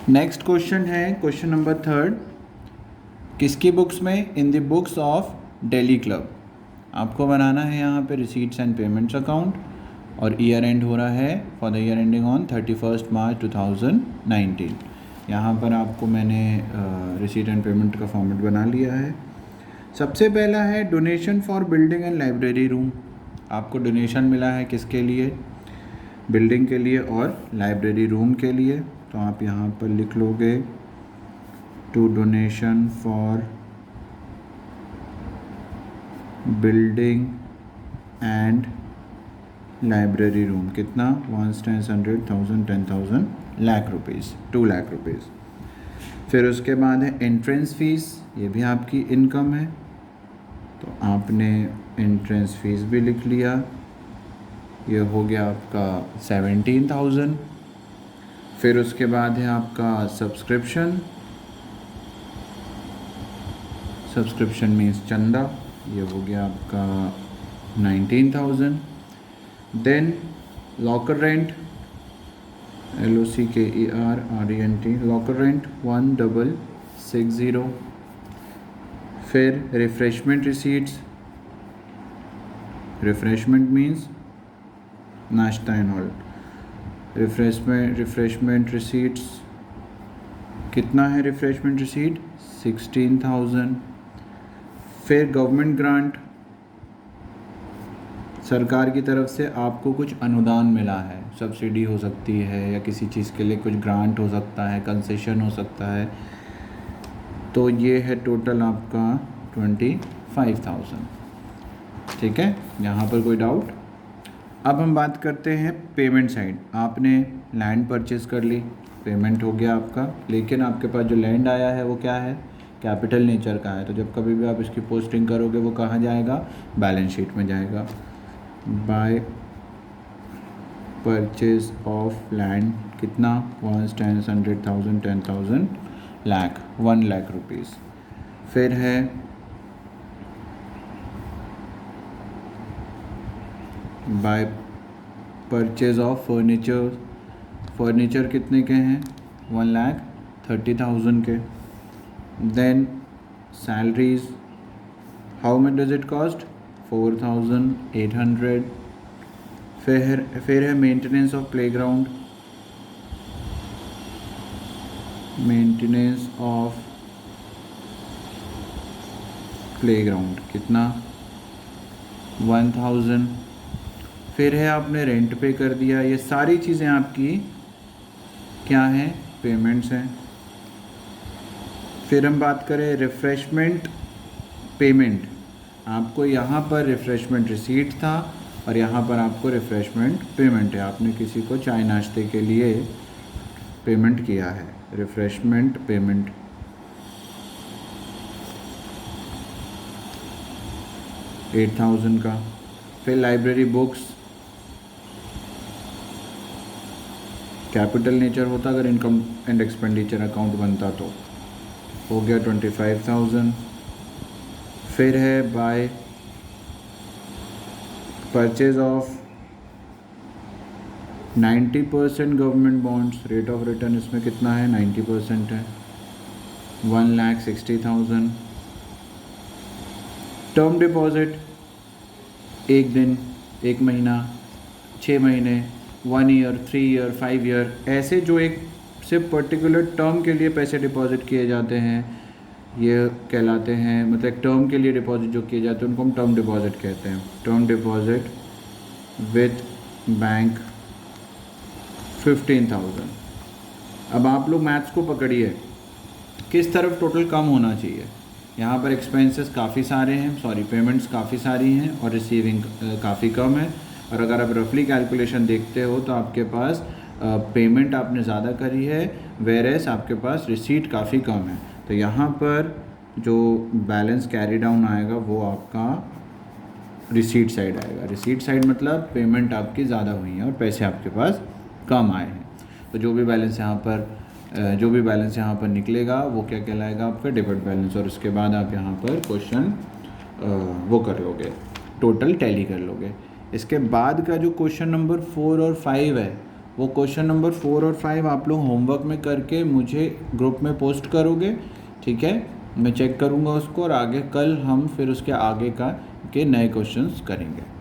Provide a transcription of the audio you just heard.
Next question है question number 3, किसकी books में? In the books of Delhi club. आपको बनाना है यहाँ पे रिसीट्स एंड पेमेंट्स अकाउंट और ईयर एंड हो रहा है for the year ending on 31 मार्च 2019। यहाँ पर आपको मैंने रिसीट एंड पेमेंट का फॉर्मेट बना लिया है। सबसे पहला है donation for building and library room. आपको डोनेशन मिला है किसके लिए? बिल्डिंग के लिए और लाइब्रेरी रूम के लिए। तो आप यहाँ पर लिख लोगे to donation for building and library room कितना? 1, 10, 100,000, 10,000, लाख रुपीज़, 2 लाख रुपीज़। फिर उसके बाद है एंट्रेंस फ़ीस, ये भी आपकी इनकम है तो आपने एंट्रेंस फ़ीस भी लिख लिया, ये हो गया आपका 17,000। फिर उसके बाद है आपका सब्सक्रिप्शन मीन्स चंदा, ये हो गया आपका 19,000। Then locker rent, LOCKERRENT, locker rent 1660। फिर रिफ्रेशमेंट रिसीट्स, रिफ्रेशमेंट मीन्स नाश्ता एंड ऑल। रिफ्रेशमेंट रिसीट्स कितना है? Refreshment receipt 16,000। फिर गवर्नमेंट ग्रांट, सरकार की तरफ से आपको कुछ अनुदान मिला है, सब्सिडी हो सकती है या किसी चीज़ के लिए कुछ ग्रांट हो सकता है, कंसेशन हो सकता है, तो ये है टोटल आपका 25,000। ठीक है, यहाँ पर कोई डाउट? अब हम बात करते हैं पेमेंट साइड। आपने लैंड परचेज़ कर ली, पेमेंट हो गया आपका, लेकिन आपके पास जो लैंड आया है वो क्या है? कैपिटल नेचर का है। तो जब कभी भी आप इसकी पोस्टिंग करोगे वो कहाँ जाएगा? बैलेंस शीट में जाएगा। बाय परचेज ऑफ लैंड कितना? 1, 10, 100,000, 10,000, लाख, 1 लाख रुपीज़। फिर है बाय परचेज ऑफ फर्नीचर कितने के हैं? 1,30,000 के। Then salaries, how much does it cost? 4,800। फिर है maintenance of playground, maintenance of playground कितना? 1,000। फिर है आपने रेंट पे कर दिया। ये सारी चीज़ें आपकी क्या हैं? पेमेंट्स हैं। फिर हम बात करें रिफ़्रेशमेंट पेमेंट, आपको यहाँ पर रिफ़्रेशमेंट रिसीट था और यहाँ पर आपको रिफ़्रेशमेंट पेमेंट है। आपने किसी को चाय नाश्ते के लिए पेमेंट किया है, रिफ़्रेशमेंट पेमेंट। $8,000 का। फिर लाइब्रेरी बुक्स, कैपिटल नेचर होता अगर इनकम एंड एक्सपेंडिचर अकाउंट बनता तो, हो गया 25,000। फिर है by purchase of 90% government bonds, rate of return इसमें कितना है? 90% है, 1,60,000। टर्म डिपॉजिट, 1 दिन, 1 महीना, 6 महीने, 1 ईयर, 3 ईयर, 5 ईयर, ऐसे जो एक सिर्फ पर्टिकुलर टर्म के लिए पैसे डिपॉजिट किए जाते हैं ये कहलाते हैं, मतलब एक टर्म के लिए डिपॉजिट जो किए जाते हैं उनको हम टर्म डिपॉजिट कहते हैं। Term deposit with bank 15,000। अब आप लोग मैथ्स को पकड़िए, किस तरफ टोटल कम होना चाहिए? यहाँ पर एक्सपेंसेस काफ़ी सारे हैं, पेमेंट्स काफ़ी सारी हैं और रिसीविंग काफ़ी कम है। और अगर आप रफली कैलकुलेशन देखते हो तो आपके पास पेमेंट आपने ज़्यादा करी है, वेरेस आपके पास रिसीट काफ़ी कम है। तो यहाँ पर जो बैलेंस कैरी डाउन आएगा वो आपका रिसीट साइड आएगा। रिसीट साइड मतलब पेमेंट आपकी ज़्यादा हुई है और पैसे आपके पास कम आए हैं। तो जो भी बैलेंस यहाँ पर निकलेगा वो क्या कहलाएगा? आपका डेबिट बैलेंस। और उसके बाद आप यहाँ पर क्वेश्चन वो कर लोगे, टोटल टैली कर लोगे। इसके बाद का जो क्वेश्चन नंबर 4 और 5 है वो क्वेश्चन नंबर 4 और 5 आप लोग होमवर्क में करके मुझे ग्रुप में पोस्ट करोगे, ठीक है। मैं चेक करूँगा उसको और आगे कल हम फिर उसके आगे के नए क्वेश्चंस करेंगे।